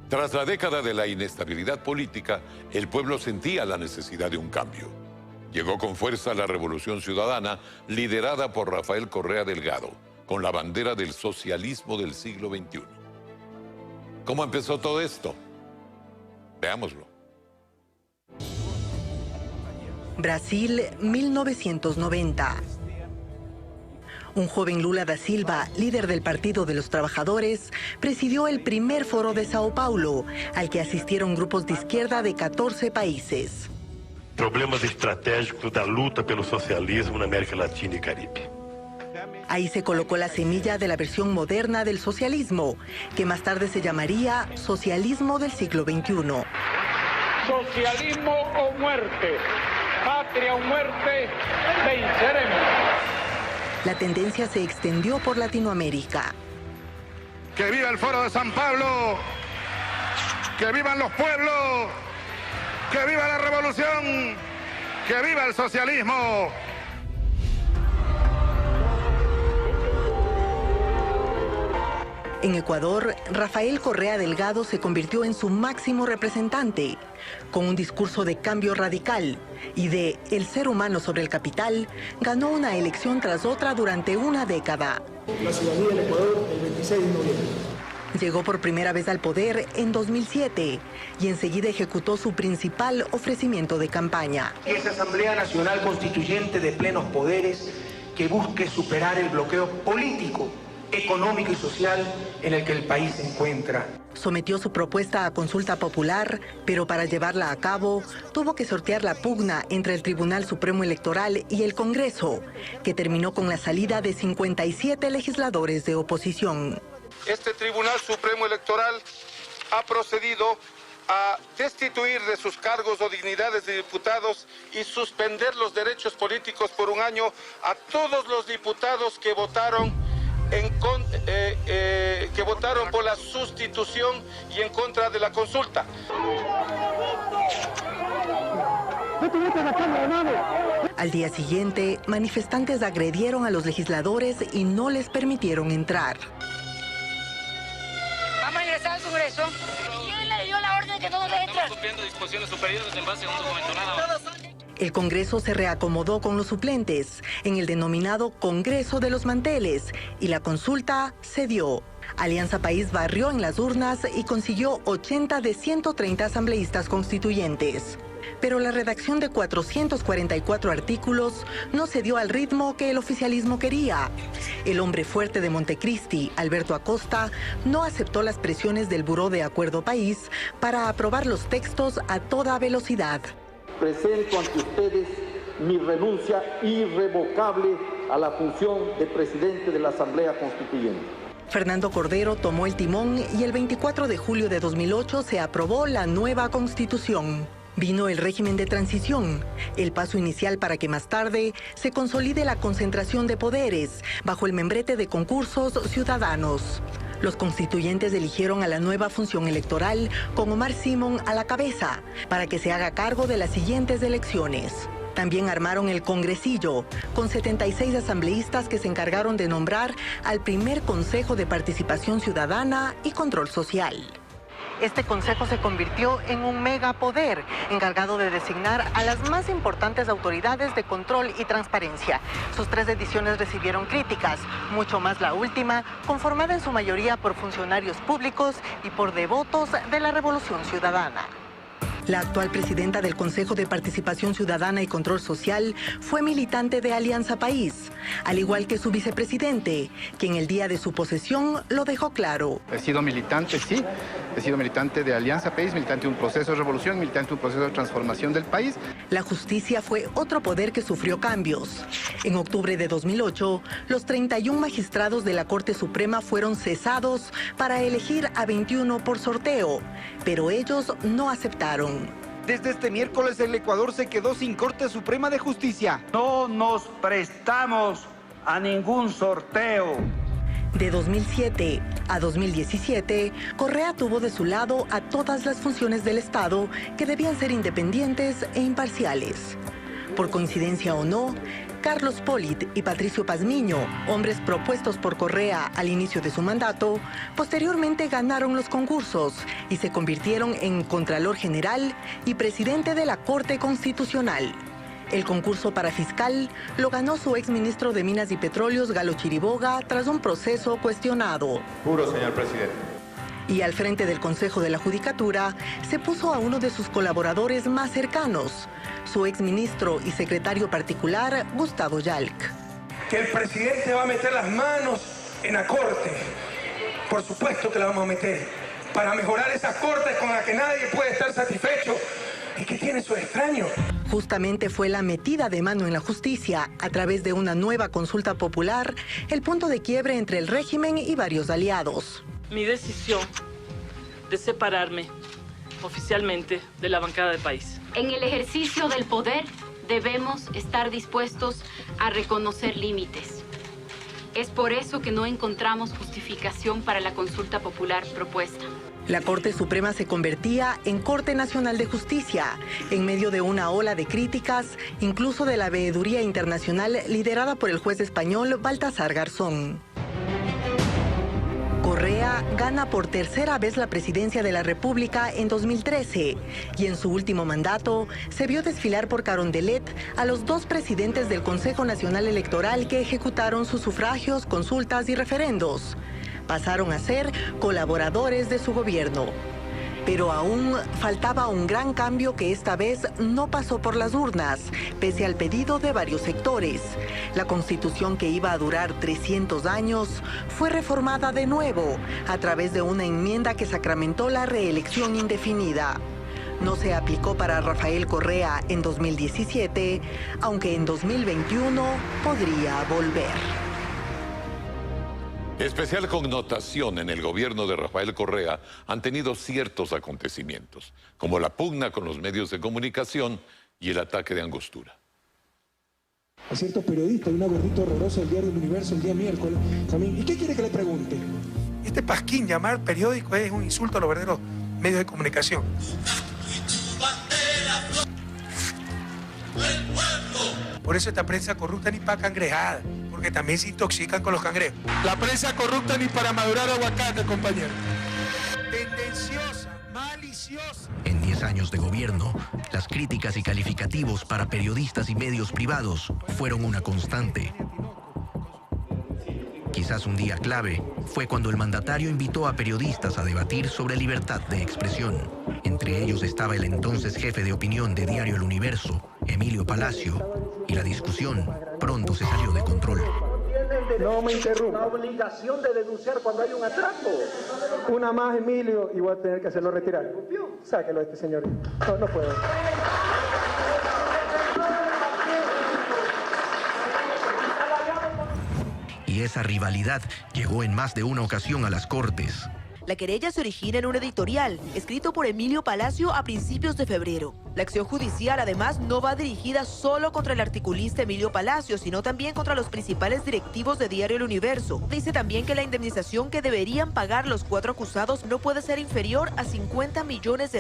Tras la década de la inestabilidad política, el pueblo sentía la necesidad de un cambio. Llegó con fuerza la Revolución Ciudadana, liderada por Rafael Correa Delgado, con la bandera del socialismo del siglo XXI. ¿Cómo empezó todo esto? Veámoslo. Brasil, 1990. Un joven Lula da Silva, líder del Partido de los Trabajadores, presidió el primer foro de Sao Paulo, al que asistieron grupos de izquierda de 14 países. Problemas estratégicos da luta pelo socialismo na América Latina y Caribe. Ahí se colocó la semilla de la versión moderna del socialismo, que más tarde se llamaría socialismo del siglo XXI. Socialismo o muerte, patria o muerte, venceremos. La tendencia se extendió por Latinoamérica. ¡Que viva el Foro de San Pablo! ¡Que vivan los pueblos! ¡Que viva la revolución! ¡Que viva el socialismo! En Ecuador, Rafael Correa Delgado se convirtió en su máximo representante, con un discurso de cambio radical y de el ser humano sobre el capital, ganó una elección tras otra durante una década. La ciudadanía del Ecuador el 26 de noviembre. Llegó por primera vez al poder en 2007 y enseguida ejecutó su principal ofrecimiento de campaña. Esa Asamblea Nacional Constituyente de plenos poderes que busque superar el bloqueo político, económico y social en el que el país se encuentra. Sometió su propuesta a consulta popular, pero para llevarla a cabo tuvo que sortear la pugna entre el Tribunal Supremo Electoral y el Congreso, que terminó con la salida de 57 legisladores de oposición. Este Tribunal Supremo Electoral ha procedido a destituir de sus cargos o dignidades de diputados y suspender los derechos políticos por un año a todos los diputados que votaron por la sustitución y en contra de la consulta. Al día siguiente, manifestantes agredieron a los legisladores y no les permitieron entrar. Vamos a ingresar al Congreso. ¿Quién le dio la orden de que todos entren? Estamos cumpliendo disposiciones superiores en base a un documento nada más. El Congreso se reacomodó con los suplentes en el denominado Congreso de los Manteles y la consulta se dio. Alianza País barrió en las urnas y consiguió 80 de 130 asambleístas constituyentes. Pero la redacción de 444 artículos no se dio al ritmo que el oficialismo quería. El hombre fuerte de Montecristi, Alberto Acosta, no aceptó las presiones del Buró de Acuerdo País para aprobar los textos a toda velocidad. Presento ante ustedes mi renuncia irrevocable a la función de presidente de la Asamblea Constituyente. Fernando Cordero tomó el timón y el 24 de julio de 2008 se aprobó la nueva Constitución. Vino el régimen de transición, el paso inicial para que más tarde se consolide la concentración de poderes bajo el membrete de concursos ciudadanos. Los constituyentes eligieron a la nueva función electoral con Omar Simón a la cabeza para que se haga cargo de las siguientes elecciones. También armaron el Congresillo, con 76 asambleístas que se encargaron de nombrar al primer Consejo de Participación Ciudadana y Control Social. Este consejo se convirtió en un megapoder encargado de designar a las más importantes autoridades de control y transparencia. Sus 3 ediciones recibieron críticas, mucho más la última, conformada en su mayoría por funcionarios públicos y por devotos de la Revolución Ciudadana. La actual presidenta del Consejo de Participación Ciudadana y Control Social fue militante de Alianza País, al igual que su vicepresidente, quien el día de su posesión lo dejó claro. He sido militante, sí, he sido militante de Alianza País, militante de un proceso de revolución, militante de un proceso de transformación del país. La justicia fue otro poder que sufrió cambios. En octubre de 2008, los 31 magistrados de la Corte Suprema fueron cesados para elegir a 21 por sorteo, pero ellos no aceptaron. Desde este miércoles el Ecuador se quedó sin Corte Suprema de Justicia. No nos prestamos a ningún sorteo. De 2007 a 2017, Correa tuvo de su lado a todas las funciones del Estado que debían ser independientes e imparciales. Por coincidencia o no, Carlos Polit y Patricio Pazmiño, hombres propuestos por Correa al inicio de su mandato, posteriormente ganaron los concursos y se convirtieron en Contralor General y Presidente de la Corte Constitucional. El concurso para fiscal lo ganó su exministro de Minas y Petróleos, Galo Chiriboga, tras un proceso cuestionado. Juro, señor presidente. Y al frente del Consejo de la Judicatura se puso a uno de sus colaboradores más cercanos, su exministro y secretario particular, Gustavo Yalc. Que el presidente va a meter las manos en la Corte. Por supuesto que la vamos a meter. Para mejorar esa Corte con la que nadie puede estar satisfecho y que tiene sus extraños. Justamente fue la metida de mano en la justicia, a través de una nueva consulta popular, el punto de quiebre entre el régimen y varios aliados. Mi decisión de separarme oficialmente de la bancada del país. En el ejercicio del poder debemos estar dispuestos a reconocer límites. Es por eso que no encontramos justificación para la consulta popular propuesta. La Corte Suprema se convertía en Corte Nacional de Justicia, en medio de una ola de críticas, incluso de la veeduría internacional liderada por el juez español Baltasar Garzón. Correa gana por tercera vez la presidencia de la República en 2013 y en su último mandato se vio desfilar por Carondelet a los dos presidentes del Consejo Nacional Electoral que ejecutaron sus sufragios, consultas y referendos. Pasaron a ser colaboradores de su gobierno. Pero aún faltaba un gran cambio que esta vez no pasó por las urnas, pese al pedido de varios sectores. La Constitución, que iba a durar 300 años, fue reformada de nuevo a través de una enmienda que sacramentó la reelección indefinida. No se aplicó para Rafael Correa en 2017, aunque en 2021 podría volver. Especial connotación en el gobierno de Rafael Correa han tenido ciertos acontecimientos, como la pugna con los medios de comunicación y el ataque de Angostura. A ciertos periodistas, una gordita horrorosa del diario El Universo el día miércoles también. ¿Y qué quiere que le pregunte? Este pasquín, llamar periódico, es un insulto a los verdaderos medios de comunicación. Por eso esta prensa corrupta ni para cangrejada, porque también se intoxican con los cangrejos. La prensa corrupta ni para madurar aguacate, compañero. Tendenciosa, maliciosa. En 10 años de gobierno, las críticas y calificativos para periodistas y medios privados fueron una constante. Quizás un día clave fue cuando el mandatario invitó a periodistas a debatir sobre libertad de expresión. Entre ellos estaba el entonces jefe de opinión de Diario El Universo, Emilio Palacio, y la discusión pronto se salió de control. No me interrumpa. La obligación de denunciar cuando hay un atraco. Una más, Emilio, y voy a tener que hacerlo retirar. Sáquelo a este señor. No puedo. Y esa rivalidad llegó en más de una ocasión a las Cortes. La querella se origina en un editorial escrito por Emilio Palacio a principios de febrero. La acción judicial, además, no va dirigida solo contra el articulista Emilio Palacio, sino también contra los principales directivos de Diario El Universo. Dice también que la indemnización que deberían pagar los 4 acusados no puede ser inferior a $50 millones.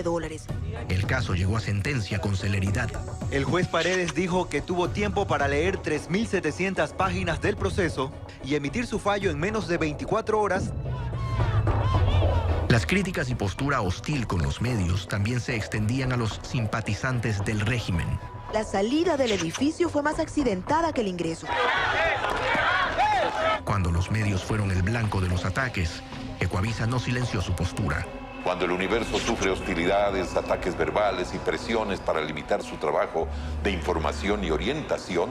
El caso llegó a sentencia con celeridad. El juez Paredes dijo que tuvo tiempo para leer 3.700 páginas del proceso y emitir su fallo en menos de 24 horas. Las críticas y postura hostil con los medios también se extendían a los simpatizantes del régimen. La salida del edificio fue más accidentada que el ingreso. Cuando los medios fueron el blanco de los ataques, Ecuavisa no silenció su postura. Cuando el universo sufre hostilidades, ataques verbales y presiones para limitar su trabajo de información y orientación,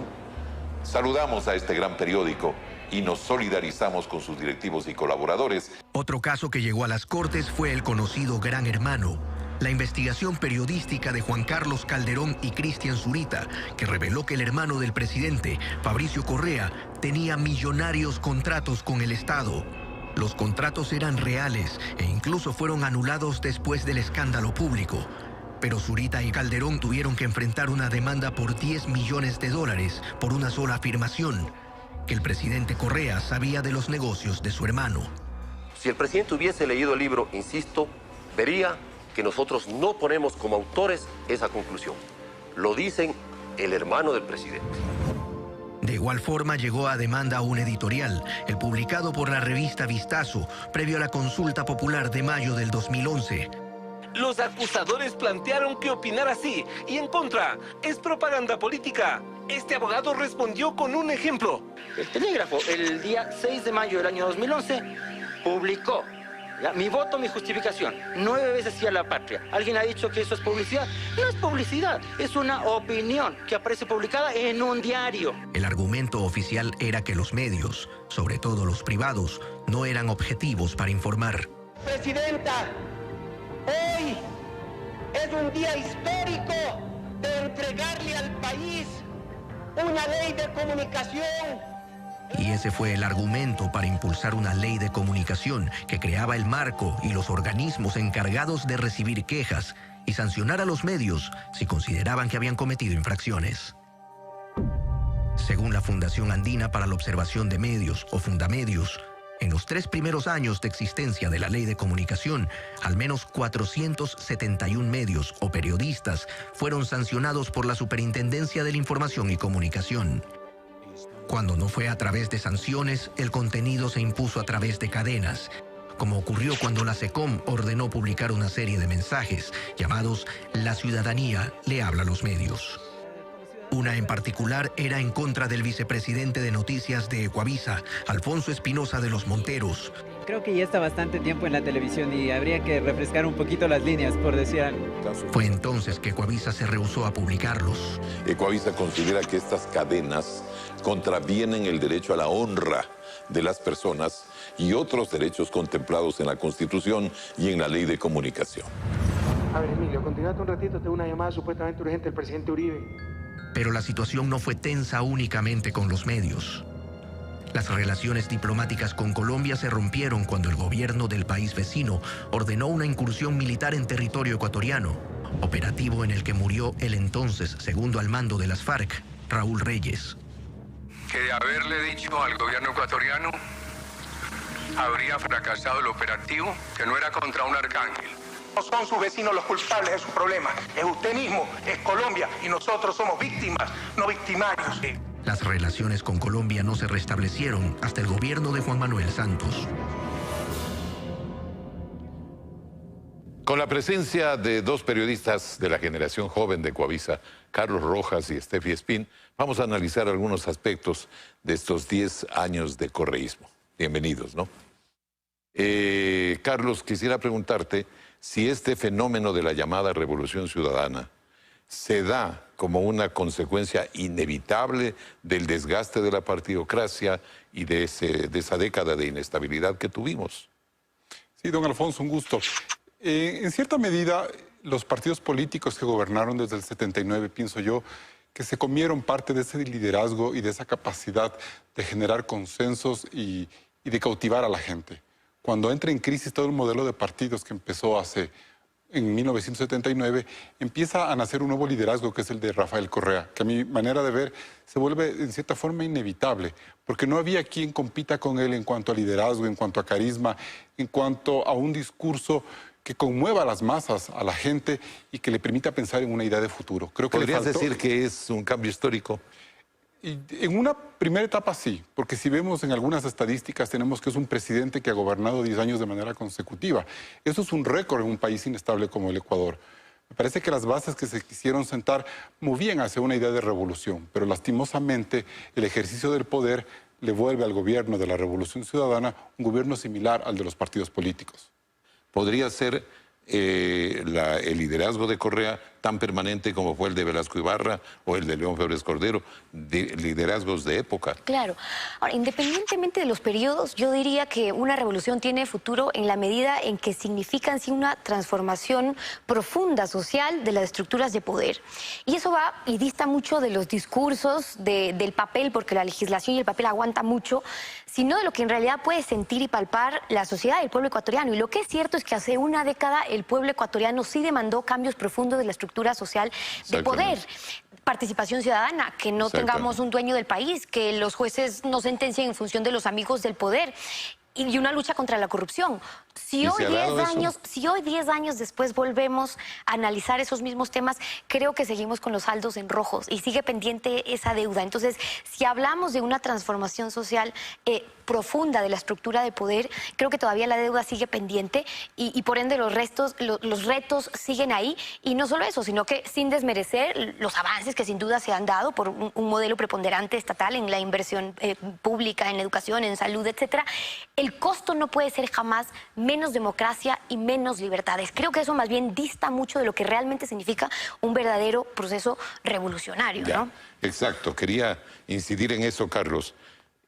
saludamos a este gran periódico y nos solidarizamos con sus directivos y colaboradores. Otro caso que llegó a las Cortes fue el conocido Gran Hermano, la investigación periodística de Juan Carlos Calderón y Cristian Zurita, que reveló que el hermano del presidente, Fabricio Correa, tenía millonarios contratos con el Estado. Los contratos eran reales e incluso fueron anulados después del escándalo público. Pero Zurita y Calderón tuvieron que enfrentar una demanda por $10 millones por una sola afirmación, que el presidente Correa sabía de los negocios de su hermano. Si el presidente hubiese leído el libro, insisto, vería que nosotros no ponemos como autores esa conclusión. Lo dicen el hermano del presidente. De igual forma llegó a demanda un editorial, el publicado por la revista Vistazo, previo a la consulta popular de mayo del 2011. Los acusadores plantearon que opinar así y en contra es propaganda política. Este abogado respondió con un ejemplo. El Telégrafo, el día 6 de mayo del año 2011, publicó mi voto, mi justificación, 9 veces sí a la patria. ¿Alguien ha dicho que eso es publicidad? No es publicidad, es una opinión que aparece publicada en un diario. El argumento oficial era que los medios, sobre todo los privados, no eran objetivos para informar. Presidenta, hoy es un día histórico de entregarle al país una ley de comunicación. Y ese fue el argumento para impulsar una ley de comunicación que creaba el marco y los organismos encargados de recibir quejas y sancionar a los medios si consideraban que habían cometido infracciones. Según la Fundación Andina para la Observación de Medios, o Fundamedios, en los 3 primeros años de existencia de la Ley de Comunicación, al menos 471 medios o periodistas fueron sancionados por la Superintendencia de la Información y Comunicación. Cuando no fue a través de sanciones, el contenido se impuso a través de cadenas, como ocurrió cuando la SECOM ordenó publicar una serie de mensajes llamados La ciudadanía le habla a los medios. Una en particular era en contra del vicepresidente de noticias de Ecuavisa, Alfonso Espinosa de los Monteros. Creo que ya está bastante tiempo en la televisión y habría que refrescar un poquito las líneas, por decir algo. Fue entonces que Ecuavisa se rehusó a publicarlos. Ecuavisa considera que estas cadenas contravienen el derecho a la honra de las personas y otros derechos contemplados en la Constitución y en la Ley de Comunicación. A ver, Emilio, continuate un ratito, tengo una llamada supuestamente urgente del presidente Uribe. Pero la situación no fue tensa únicamente con los medios. Las relaciones diplomáticas con Colombia se rompieron cuando el gobierno del país vecino ordenó una incursión militar en territorio ecuatoriano, operativo en el que murió el entonces segundo al mando de las FARC, Raúl Reyes. Que de haberle dicho al gobierno ecuatoriano habría fracasado el operativo, que no era contra un arcángel. No son sus vecinos los culpables de sus problemas, es usted mismo, es Colombia y nosotros somos víctimas, no victimarios. Las relaciones con Colombia no se restablecieron hasta el gobierno de Juan Manuel Santos. Con la presencia de 2 periodistas de la generación joven de Ecuavisa, Carlos Rojas y Steffi Espín, vamos a analizar algunos aspectos de estos 10 años de correísmo. Bienvenidos, ¿no? Carlos, quisiera preguntarte si este fenómeno de la llamada Revolución Ciudadana se da como una consecuencia inevitable del desgaste de la partidocracia y de esa década de inestabilidad que tuvimos. Sí, don Alfonso, un gusto. En cierta medida, los partidos políticos que gobernaron desde el 79, pienso yo, que se comieron parte de ese liderazgo y de esa capacidad de generar consensos y de cautivar a la gente. Cuando entra en crisis todo el modelo de partidos que empezó en 1979, empieza a nacer un nuevo liderazgo que es el de Rafael Correa, que a mi manera de ver se vuelve en cierta forma inevitable, porque no había quien compita con él en cuanto a liderazgo, en cuanto a carisma, en cuanto a un discurso que conmueva a las masas, a la gente y que le permita pensar en una idea de futuro. Creo que ¿Podrías decir que es un cambio histórico? Y en una primera etapa sí, porque si vemos en algunas estadísticas tenemos que es un presidente que ha gobernado 10 años de manera consecutiva. Eso es un récord en un país inestable como el Ecuador. Me parece que las bases que se quisieron sentar movían hacia una idea de revolución, pero lastimosamente el ejercicio del poder le vuelve al gobierno de la Revolución Ciudadana un gobierno similar al de los partidos políticos. ¿Podría ser el liderazgo de Correa tan permanente como fue el de Velasco Ibarra o el de León Febres Cordero, de liderazgos de época? Claro. Ahora, independientemente de los periodos, yo diría que una revolución tiene futuro en la medida en que significa en sí una transformación profunda social de las estructuras de poder. Y eso va y dista mucho de los discursos, del papel, porque la legislación y el papel aguanta mucho, sino de lo que en realidad puede sentir y palpar la sociedad del pueblo ecuatoriano. Y lo que es cierto es que hace una década el pueblo ecuatoriano sí demandó cambios profundos de la estructura social de poder. Participación ciudadana, que no tengamos un dueño del país, que los jueces no sentencien en función de los amigos del poder y una lucha contra la corrupción. Si hoy 10 años después volvemos a analizar esos mismos temas, creo que seguimos con los saldos en rojos y sigue pendiente esa deuda. Entonces, si hablamos de una transformación social profunda de la estructura de poder, creo que todavía la deuda sigue pendiente y por ende los retos siguen ahí. Y no solo eso, sino que sin desmerecer los avances que sin duda se han dado por un modelo preponderante estatal en la inversión pública, en educación, en salud, etcétera, el costo no puede ser jamás menos democracia y menos libertades. Creo que eso más bien dista mucho de lo que realmente significa un verdadero proceso revolucionario, ¿no? Exacto, quería incidir en eso, Carlos.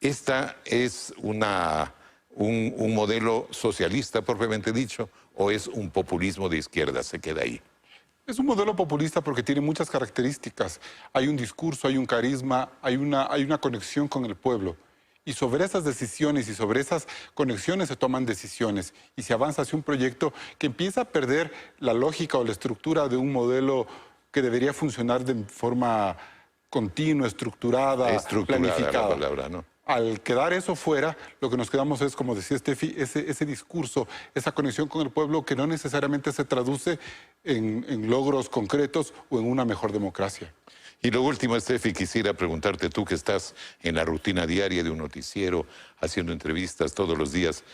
¿Esta es un modelo socialista propiamente dicho o es un populismo de izquierda? Se queda ahí. Es un modelo populista porque tiene muchas características. Hay un discurso, hay un carisma, hay una conexión con el pueblo. Y sobre esas decisiones y sobre esas conexiones se toman decisiones y se avanza hacia un proyecto que empieza a perder la lógica o la estructura de un modelo que debería funcionar de forma continua, estructurada, planificada. La palabra, ¿no? Al quedar eso fuera, lo que nos quedamos es, como decía Steffi, ese discurso, esa conexión con el pueblo que no necesariamente se traduce en logros concretos o en una mejor democracia. Y lo último, Steffi, quisiera preguntarte, tú que estás en la rutina diaria de un noticiero, haciendo entrevistas todos los días,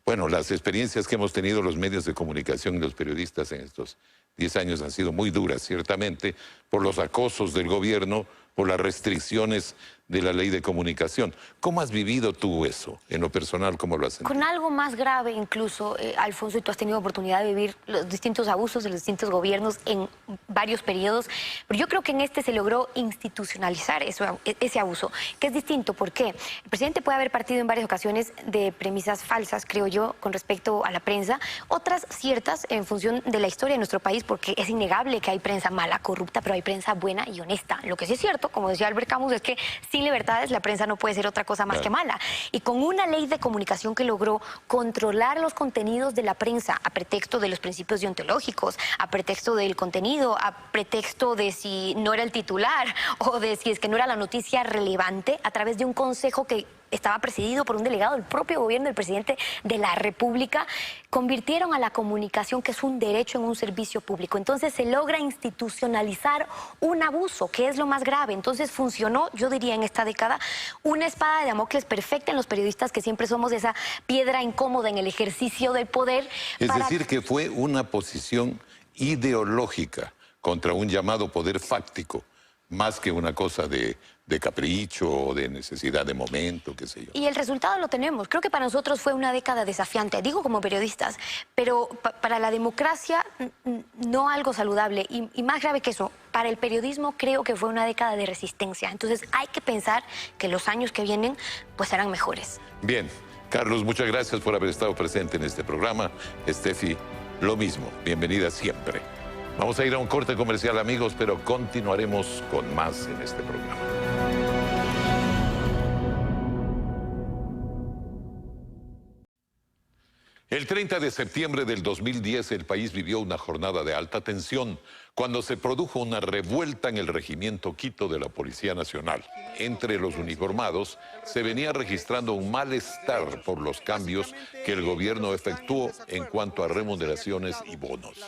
bueno, las experiencias que hemos tenido los medios de comunicación y los periodistas en estos 10 años han sido muy duras, ciertamente, por los acosos del gobierno, por las restricciones de la ley de comunicación. ¿Cómo has vivido tú eso, en lo personal, cómo lo has sentido? Con algo más grave incluso, Alfonso, y tú has tenido oportunidad de vivir los distintos abusos de los distintos gobiernos en varios periodos, pero yo creo que en este se logró institucionalizar ese abuso, que es distinto. ¿Por qué? El presidente puede haber partido en varias ocasiones de premisas falsas, creo yo, con respecto a la prensa, otras ciertas en función de la historia de nuestro país, porque es innegable que hay prensa mala, corrupta, pero hay prensa buena y honesta. Lo que sí es cierto, como decía Albert Camus, es que sin libertades la prensa no puede ser otra cosa más que mala. Y con una ley de comunicación que logró controlar los contenidos de la prensa a pretexto de los principios deontológicos, a pretexto del contenido, a pretexto de si no era el titular o de si es que no era la noticia relevante, a través de un consejo que estaba presidido por un delegado del propio gobierno del presidente de la República, convirtieron a la comunicación, que es un derecho, en un servicio público. Entonces se logra institucionalizar un abuso, que es lo más grave. Entonces funcionó, yo diría, en esta década, una espada de Damocles perfecta en los periodistas, que siempre somos esa piedra incómoda en el ejercicio del poder. Es decir, que fue una posición ideológica contra un llamado poder fáctico, más que una cosa de capricho o de necesidad de momento, qué sé yo. Y el resultado lo tenemos. Creo que para nosotros fue una década desafiante, digo como periodistas, pero para la democracia no algo saludable. Y más grave que eso, para el periodismo creo que fue una década de resistencia. Entonces hay que pensar que los años que vienen pues serán mejores. Bien, Carlos, muchas gracias por haber estado presente en este programa. Steffi, lo mismo, bienvenida siempre. Vamos a ir a un corte comercial, amigos, pero continuaremos con más en este programa. El 30 de septiembre del 2010 el país vivió una jornada de alta tensión cuando se produjo una revuelta en el Regimiento Quito de la Policía Nacional. Entre los uniformados se venía registrando un malestar por los cambios que el gobierno efectuó en cuanto a remuneraciones y bonos.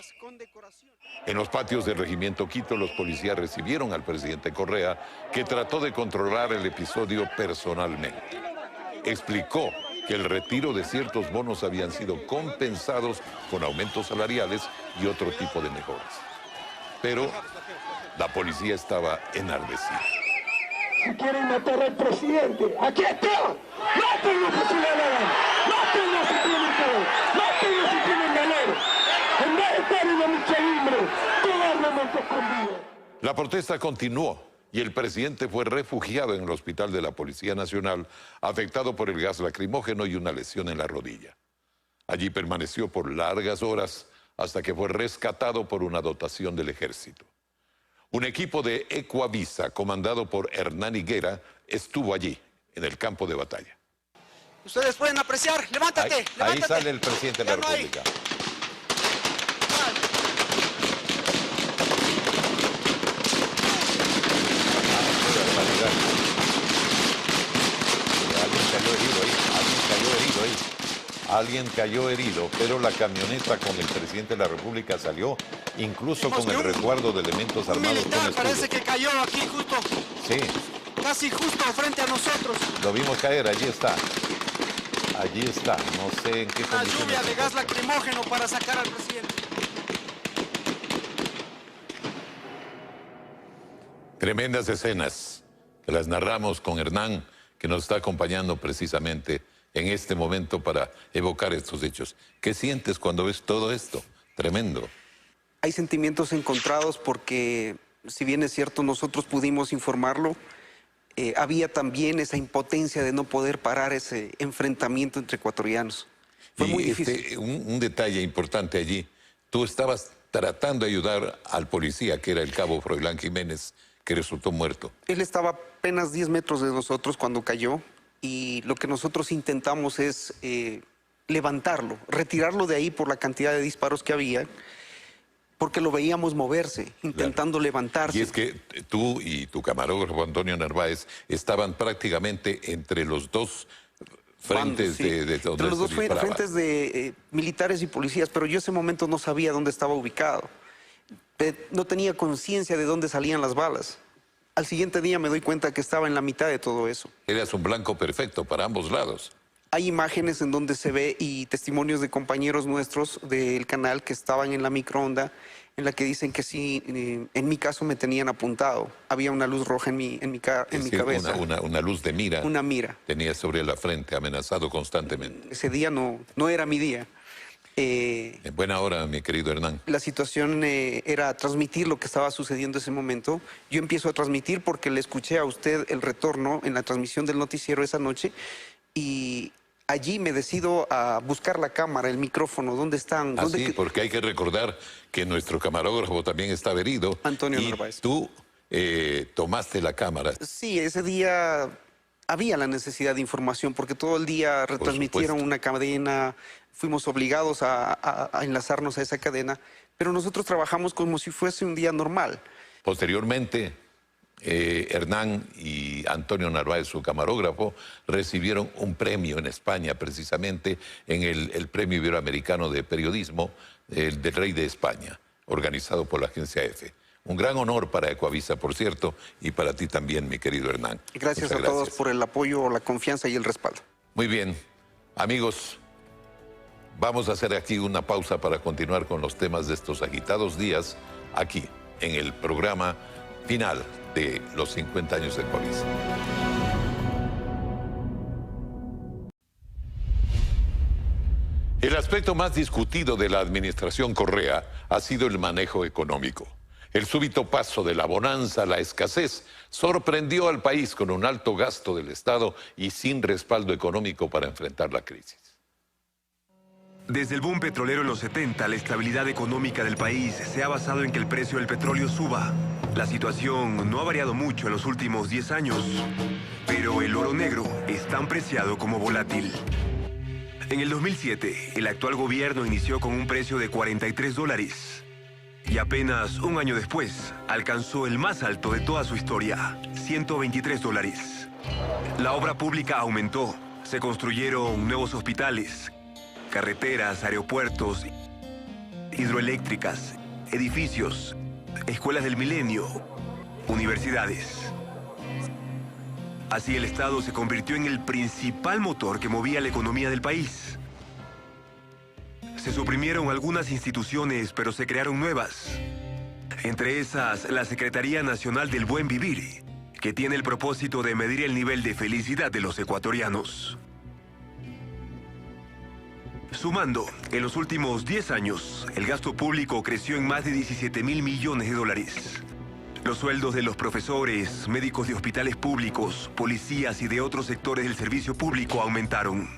En los patios del Regimiento Quito, los policías recibieron al presidente Correa, que trató de controlar el episodio personalmente. Explicó que el retiro de ciertos bonos habían sido compensados con aumentos salariales y otro tipo de mejoras. Pero la policía estaba enardecida. Si quieren matar al presidente, ¡aquí está! ¡Mátenlo si tienen ganas! ¡Mátenlo si tienen poder! ¡Mátenlo si tienen valor! En vez de estar en la lucha libre, con armamento escondido. La protesta continuó y el presidente fue refugiado en el hospital de la Policía Nacional, afectado por el gas lacrimógeno y una lesión en la rodilla. Allí permaneció por largas horas hasta que fue rescatado por una dotación del ejército. Un equipo de Ecuavisa, comandado por Hernán Higuera, estuvo allí, en el campo de batalla. Ustedes pueden apreciar, levántate, levántate. Ahí sale el presidente de la República. Alguien cayó herido, pero la camioneta con el presidente de la República salió, incluso con el resguardo de elementos armados con escudos. Parece que cayó aquí justo. Sí. Casi justo frente a nosotros. Lo vimos caer, allí está. Allí está, no sé en qué Una condiciones. lluvia de gas lacrimógeno para sacar al presidente. Tremendas escenas que las narramos con Hernán, que nos está acompañando precisamente en este momento para evocar estos hechos. ¿Qué sientes cuando ves todo esto? Tremendo. Hay sentimientos encontrados porque, si bien es cierto, nosotros pudimos informarlo, había también esa impotencia de no poder parar ese enfrentamiento entre ecuatorianos. Fue muy difícil. Un detalle importante allí. Tú estabas tratando de ayudar al policía, que era el cabo Froilán Jiménez, que resultó muerto. Él estaba apenas 10 metros de nosotros cuando cayó y lo que nosotros intentamos es levantarlo, retirarlo de ahí por la cantidad de disparos que había, porque lo veíamos moverse, intentando levantarse. Y es que tú y tu camarógrafo Antonio Narváez estaban prácticamente entre los dos frentes de donde entre los dos se disparaba. frentes de militares y policías, pero yo ese momento no sabía dónde estaba ubicado. No tenía conciencia de dónde salían las balas. Al siguiente día me doy cuenta que estaba en la mitad de todo eso. Eras un blanco perfecto para ambos lados. Hay imágenes en donde se ve y testimonios de compañeros nuestros del canal que estaban en la microonda, en la que dicen que sí, en mi caso me tenían apuntado. Había una luz roja en mi cabeza. Una luz de mira. Una mira. Tenía sobre la frente, amenazado constantemente. Ese día no era mi día. En buena hora, mi querido Hernán. La situación era transmitir lo que estaba sucediendo en ese momento. Yo empiezo a transmitir porque le escuché a usted el retorno en la transmisión del noticiero esa noche y allí me decido a buscar la cámara, el micrófono, ¿dónde están? Sí, porque hay que recordar que nuestro camarógrafo también estaba herido. Antonio y Narváez. Tú tomaste la cámara. Sí, ese día había la necesidad de información porque todo el día retransmitieron una cadena, fuimos obligados a enlazarnos a esa cadena, pero nosotros trabajamos como si fuese un día normal. Posteriormente, Hernán y Antonio Narváez, su camarógrafo, recibieron un premio en España, precisamente en el Premio Iberoamericano de Periodismo del Rey de España, organizado por la agencia EFE. Un gran honor para Ecuavisa, por cierto, y para ti también, mi querido Hernán. Gracias a todos por el apoyo, la confianza y el respaldo. Muy bien. Amigos, vamos a hacer aquí una pausa para continuar con los temas de estos agitados días, aquí, en el programa final de los 50 años de Ecuavisa. El aspecto más discutido de la administración Correa ha sido el manejo económico. El súbito paso de la bonanza a la escasez sorprendió al país con un alto gasto del Estado y sin respaldo económico para enfrentar la crisis. Desde el boom petrolero en los 70, la estabilidad económica del país se ha basado en que el precio del petróleo suba. La situación no ha variado mucho en los últimos 10 años, pero el oro negro es tan preciado como volátil. En el 2007, el actual gobierno inició con un precio de $43 y apenas un año después alcanzó el más alto de toda su historia, $123. La obra pública aumentó, se construyeron nuevos hospitales, carreteras, aeropuertos, hidroeléctricas, edificios, escuelas del milenio, universidades. Así el Estado se convirtió en el principal motor que movía la economía del país. Se suprimieron algunas instituciones, pero se crearon nuevas. Entre esas, la Secretaría Nacional del Buen Vivir, que tiene el propósito de medir el nivel de felicidad de los ecuatorianos. Sumando, en los últimos 10 años, el gasto público creció en más de $17.000 millones. Los sueldos de los profesores, médicos de hospitales públicos, policías y de otros sectores del servicio público aumentaron.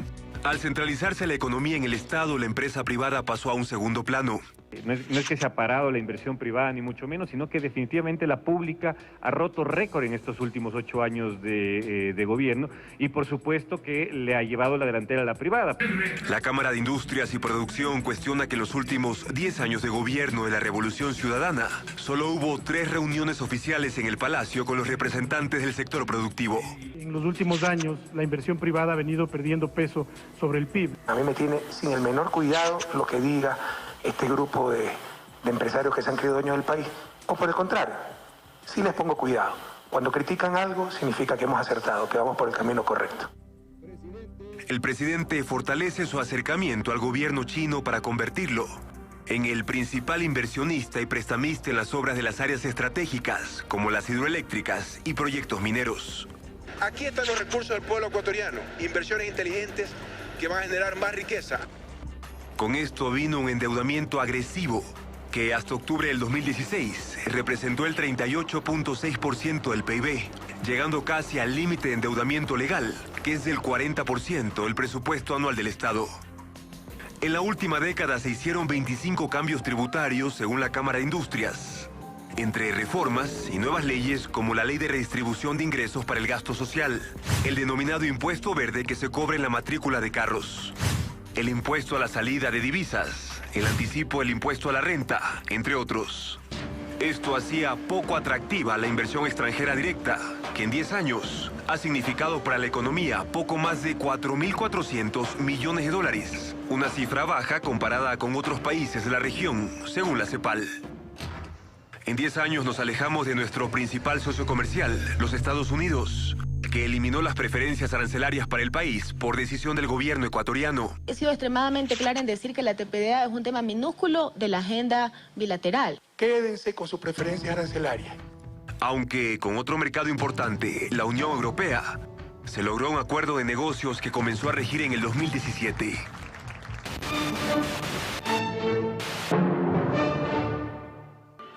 Al centralizarse la economía en el Estado, la empresa privada pasó a un segundo plano. No es que se ha parado la inversión privada, ni mucho menos, sino que definitivamente la pública ha roto récord en estos últimos 8 años de gobierno y por supuesto que le ha llevado la delantera a la privada. La Cámara de Industrias y Producción cuestiona que en los últimos 10 años de gobierno de la Revolución Ciudadana solo hubo 3 reuniones oficiales en el Palacio con los representantes del sector productivo. En los últimos años, la inversión privada ha venido perdiendo peso sobre el PIB. A mí me tiene sin el menor cuidado lo que diga este grupo de empresarios que se han creído dueños del país, o por el contrario, sí les pongo cuidado. Cuando critican algo, significa que hemos acertado, que vamos por el camino correcto. El presidente fortalece su acercamiento al gobierno chino para convertirlo en el principal inversionista y prestamista en las obras de las áreas estratégicas, como las hidroeléctricas y proyectos mineros. Aquí están los recursos del pueblo ecuatoriano, inversiones inteligentes que van a generar más riqueza. Con esto vino un endeudamiento agresivo que hasta octubre del 2016 representó el 38.6% del PIB, llegando casi al límite de endeudamiento legal, que es del 40% del presupuesto anual del Estado. En la última década se hicieron 25 cambios tributarios según la Cámara de Industrias, entre reformas y nuevas leyes como la Ley de Redistribución de Ingresos para el Gasto Social, el denominado Impuesto Verde que se cobra en la matrícula de carros, el impuesto a la salida de divisas, el anticipo del impuesto a la renta, entre otros. Esto hacía poco atractiva la inversión extranjera directa, que en 10 años ha significado para la economía poco más de 4.400 millones de dólares, una cifra baja comparada con otros países de la región, según la CEPAL. En 10 años nos alejamos de nuestro principal socio comercial, los Estados Unidos, que eliminó las preferencias arancelarias para el país por decisión del gobierno ecuatoriano. He sido extremadamente clara en decir que la TPDA es un tema minúsculo de la agenda bilateral. Quédense con sus preferencias arancelarias. Aunque con otro mercado importante, la Unión Europea, se logró un acuerdo de negocios que comenzó a regir en el 2017.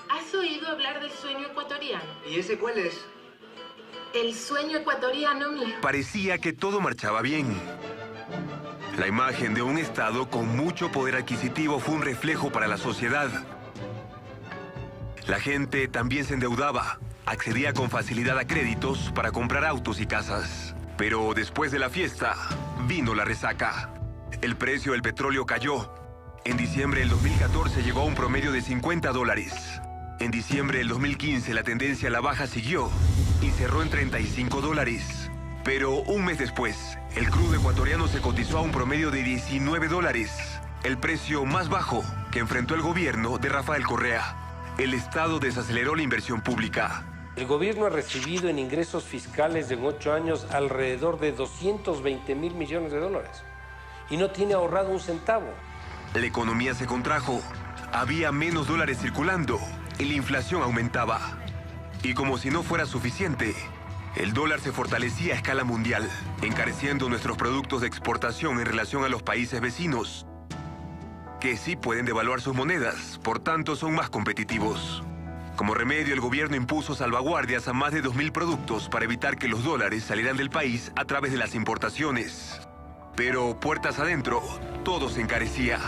¿Has oído hablar del sueño ecuatoriano? ¿Y ese cuál es? El sueño ecuatoriano, mijo. Parecía que todo marchaba bien. La imagen de un Estado con mucho poder adquisitivo fue un reflejo para la sociedad. La gente también se endeudaba, accedía con facilidad a créditos para comprar autos y casas. Pero después de la fiesta, vino la resaca. El precio del petróleo cayó. En diciembre del 2014 llegó a un promedio de $50. En diciembre del 2015 la tendencia a la baja siguió y cerró en $35. Pero un mes después, el crudo ecuatoriano se cotizó a un promedio de $19, el precio más bajo que enfrentó el gobierno de Rafael Correa. El Estado desaceleró la inversión pública. El gobierno ha recibido en ingresos fiscales en 8 años alrededor de 220.000 millones de dólares y no tiene ahorrado un centavo. La economía se contrajo, había menos dólares circulando y la inflación aumentaba. Y como si no fuera suficiente, el dólar se fortalecía a escala mundial, encareciendo nuestros productos de exportación en relación a los países vecinos, que sí pueden devaluar sus monedas, por tanto son más competitivos. Como remedio, el gobierno impuso salvaguardias a más de 2.000 productos para evitar que los dólares salieran del país a través de las importaciones. Pero puertas adentro, todo se encarecía.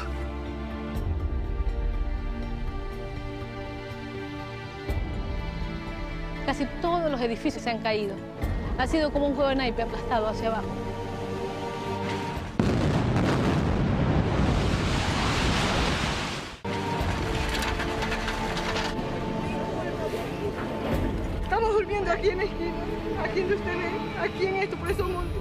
Casi todos los edificios se han caído. Ha sido como un juego de naipe aplastado hacia abajo. Estamos durmiendo aquí en la esquina, aquí donde usted ve, aquí en esto, por eso monte.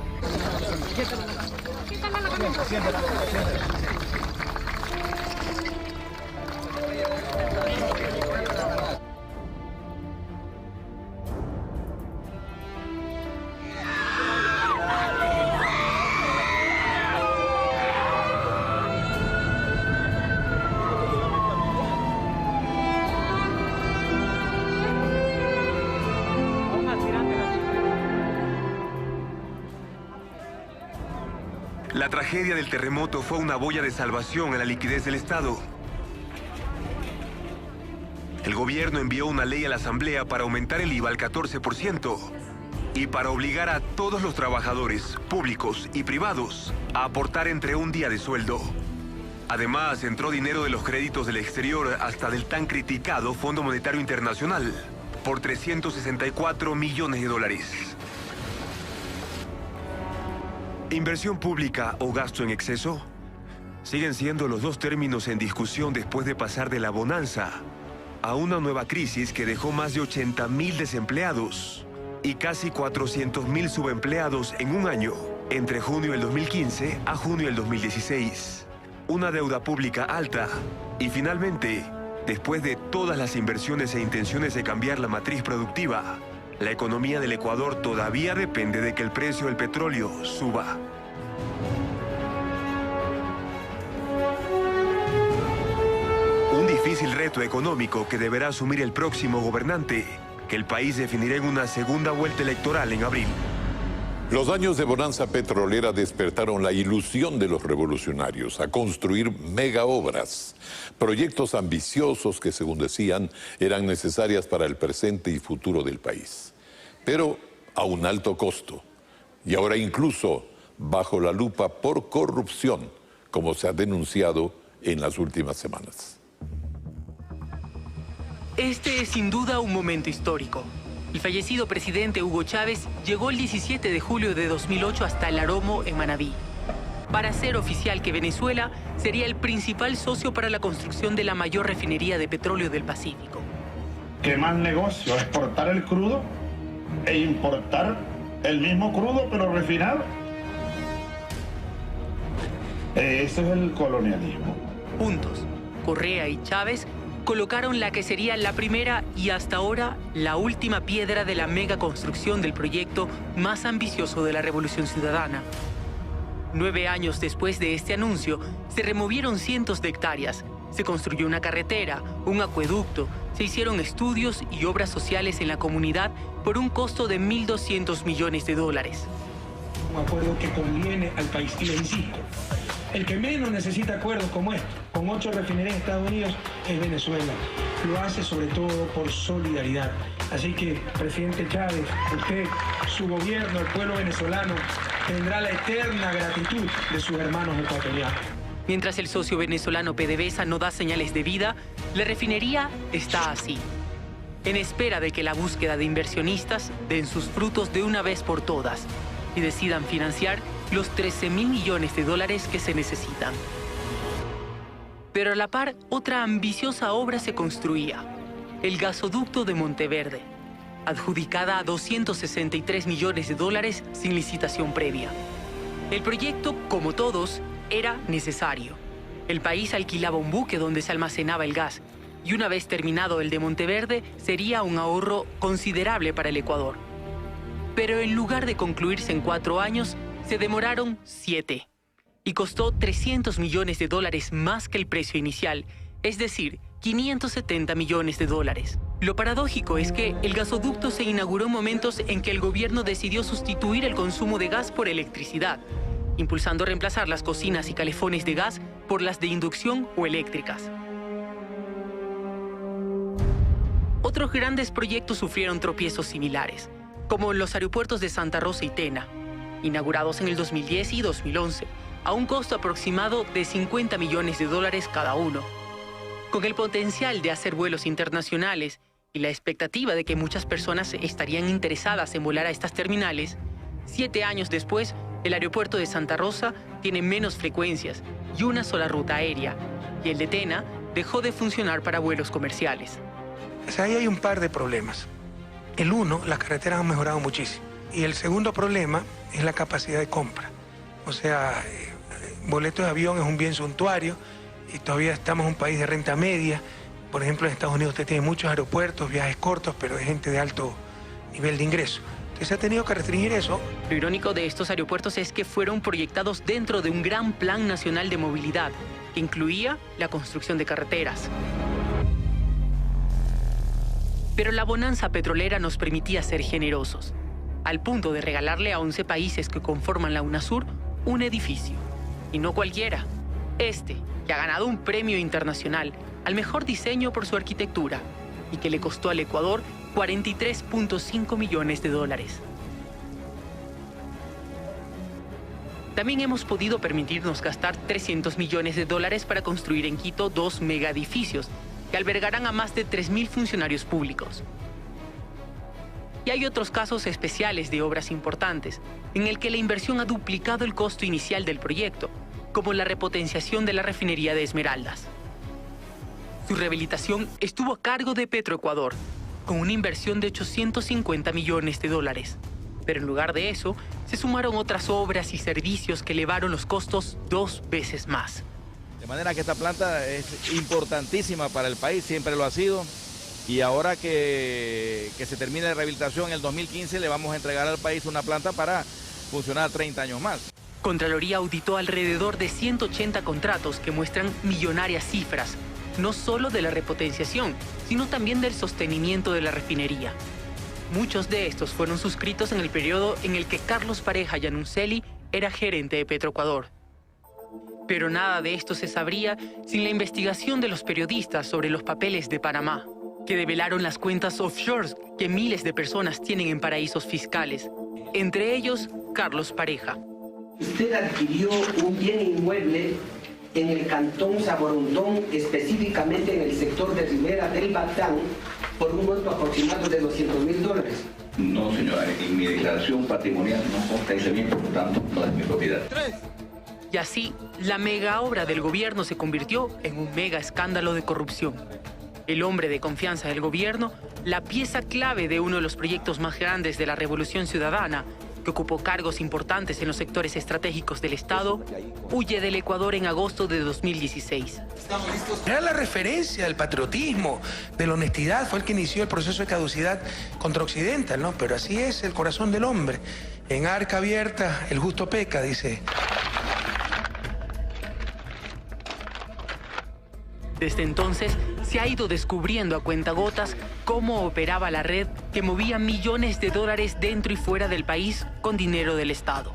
La tragedia del terremoto fue una boya de salvación a la liquidez del Estado. El gobierno envió una ley a la Asamblea para aumentar el IVA al 14% y para obligar a todos los trabajadores, públicos y privados, a aportar entre un día de sueldo. Además, entró dinero de los créditos del exterior hasta del tan criticado Fondo Monetario Internacional por 364 millones de dólares. ¿Inversión pública o gasto en exceso? Siguen siendo los dos términos en discusión después de pasar de la bonanza a una nueva crisis que dejó más de 80.000 desempleados y casi 400.000 subempleados en un año, entre junio del 2015 a junio del 2016. Una deuda pública alta y finalmente, después de todas las inversiones e intenciones de cambiar la matriz productiva, la economía del Ecuador todavía depende de que el precio del petróleo suba. Un difícil reto económico que deberá asumir el próximo gobernante, que el país definirá en una segunda vuelta electoral en abril. Los años de bonanza petrolera despertaron la ilusión de los revolucionarios a construir mega obras, proyectos ambiciosos que, según decían, eran necesarias para el presente y futuro del país, pero a un alto costo, y ahora incluso bajo la lupa por corrupción, como se ha denunciado en las últimas semanas. Este es sin duda un momento histórico. El fallecido presidente Hugo Chávez llegó el 17 de julio de 2008 hasta El Aromo, en Manabí, para hacer oficial que Venezuela sería el principal socio para la construcción de la mayor refinería de petróleo del Pacífico. ¿Qué más negocio? ¿Exportar el crudo e importar el mismo crudo pero refinado? Ese es el colonialismo. Juntos, Correa y Chávez colocaron la que sería la primera y hasta ahora la última piedra de la mega construcción del proyecto más ambicioso de la Revolución Ciudadana. 9 años después de este anuncio, se removieron cientos de hectáreas, se construyó una carretera, un acueducto, se hicieron estudios y obras sociales en la comunidad por un costo de 1.200 millones de dólares. Un acuerdo que conviene al país, y le insisto, el que menos necesita acuerdos como este, con 8 refinerías en Estados Unidos, es Venezuela. Lo hace sobre todo por solidaridad. Así que, presidente Chávez, usted, su gobierno, el pueblo venezolano, tendrá la eterna gratitud de sus hermanos ecuatorianos. Mientras el socio venezolano PDVSA no da señales de vida, la refinería está así, en espera de que la búsqueda de inversionistas den sus frutos de una vez por todas y decidan financiar los 13.000 millones de dólares que se necesitan. Pero a la par, otra ambiciosa obra se construía, el gasoducto de Monteverde, adjudicada a 263 millones de dólares sin licitación previa. El proyecto, como todos, era necesario. El país alquilaba un buque donde se almacenaba el gas, y una vez terminado el de Monteverde, sería un ahorro considerable para el Ecuador. Pero en lugar de concluirse en 4 años, se demoraron 7. Y costó 300 millones de dólares más que el precio inicial, es decir, 570 millones de dólares. Lo paradójico es que el gasoducto se inauguró en momentos en que el gobierno decidió sustituir el consumo de gas por electricidad, impulsando reemplazar las cocinas y calefones de gas por las de inducción o eléctricas. Otros grandes proyectos sufrieron tropiezos similares, como los aeropuertos de Santa Rosa y Tena, inaugurados en el 2010 y 2011, a un costo aproximado de 50 millones de dólares cada uno. Con el potencial de hacer vuelos internacionales y la expectativa de que muchas personas estarían interesadas en volar a estas terminales, 7 años después, el aeropuerto de Santa Rosa tiene menos frecuencias y una sola ruta aérea, y el de Tena dejó de funcionar para vuelos comerciales. O sea, ahí hay un par de problemas. El uno, las carreteras han mejorado muchísimo. Y el segundo problema es la capacidad de compra. O sea, boleto de avión es un bien suntuario y todavía estamos en un país de renta media. Por ejemplo, en Estados Unidos usted tiene muchos aeropuertos, viajes cortos, pero de gente de alto nivel de ingreso. Entonces se ha tenido que restringir eso. Lo irónico de estos aeropuertos es que fueron proyectados dentro de un gran plan nacional de movilidad, que incluía la construcción de carreteras. Pero la bonanza petrolera nos permitía ser generosos, al punto de regalarle a 11 países que conforman la UNASUR un edificio. Y no cualquiera. Este, que ha ganado un premio internacional al mejor diseño por su arquitectura y que le costó al Ecuador 43.5 millones de dólares. También hemos podido permitirnos gastar $300 millones para construir en Quito 2 megaedificios que albergarán a más de 3.000 funcionarios públicos. Y hay otros casos especiales de obras importantes, en el que la inversión ha duplicado el costo inicial del proyecto, como la repotenciación de la refinería de Esmeraldas. Su rehabilitación estuvo a cargo de Petroecuador, con una inversión de $850 millones. Pero en lugar de eso, se sumaron otras obras y servicios que elevaron los costos 2 veces más. De manera que esta planta es importantísima para el país, siempre lo ha sido. Y ahora que se termine la rehabilitación en el 2015, le vamos a entregar al país una planta para funcionar 30 años más. Contraloría auditó alrededor de 180 contratos que muestran millonarias cifras, no solo de la repotenciación, sino también del sostenimiento de la refinería. Muchos de estos fueron suscritos en el periodo en el que Carlos Pareja Yannuzeli era gerente de Petroecuador. Pero nada de esto se sabría sin la investigación de los periodistas sobre los papeles de Panamá, que develaron las cuentas offshore que miles de personas tienen en paraísos fiscales, entre ellos Carlos Pareja. Usted adquirió un bien inmueble en el cantón Saborondón, específicamente en el sector de Ribera del Batán, por un monto aproximado de $200.000. No, señora, en mi declaración patrimonial no consta ese bien, por lo tanto, no es mi propiedad. Y así, la mega obra del gobierno se convirtió en un mega escándalo de corrupción. El hombre de confianza del gobierno, la pieza clave de uno de los proyectos más grandes de la Revolución Ciudadana, que ocupó cargos importantes en los sectores estratégicos del Estado, huye del Ecuador en agosto de 2016. Era la referencia del patriotismo, de la honestidad, fue el que inició el proceso de caducidad contra Occidental, ¿no? Pero así es el corazón del hombre. En arca abierta, el justo peca, dice. Desde entonces, se ha ido descubriendo a cuentagotas cómo operaba la red que movía millones de dólares dentro y fuera del país con dinero del Estado.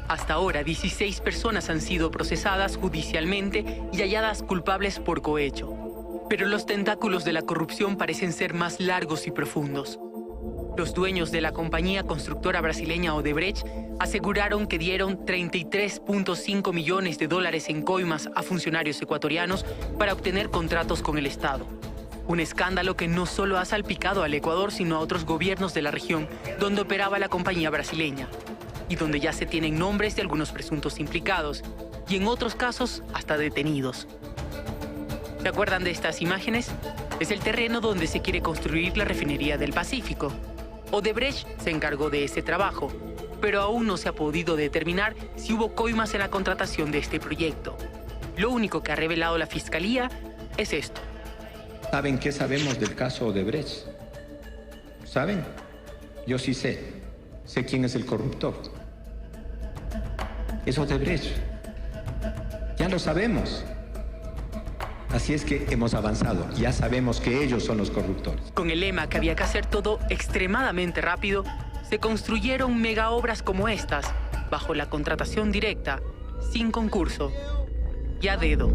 Hasta ahora, 16 personas han sido procesadas judicialmente y halladas culpables por cohecho. Pero los tentáculos de la corrupción parecen ser más largos y profundos. Los dueños de la compañía constructora brasileña Odebrecht aseguraron que dieron $33.5 millones en coimas a funcionarios ecuatorianos para obtener contratos con el Estado. Un escándalo que no solo ha salpicado al Ecuador, sino a otros gobiernos de la región donde operaba la compañía brasileña, y donde ya se tienen nombres de algunos presuntos implicados, y en otros casos hasta detenidos. ¿Se acuerdan de estas imágenes? Es el terreno donde se quiere construir la refinería del Pacífico. Odebrecht se encargó de ese trabajo, pero aún no se ha podido determinar si hubo coimas en la contratación de este proyecto. Lo único que ha revelado la Fiscalía es esto. ¿Saben qué sabemos del caso Odebrecht? ¿Saben? Yo sí sé. Sé quién es el corruptor. Es Odebrecht. Ya lo sabemos. Así es que hemos avanzado. Ya sabemos que ellos son los corruptores. Con el lema que había que hacer todo extremadamente rápido, se construyeron megaobras como estas, bajo la contratación directa, sin concurso y a dedo.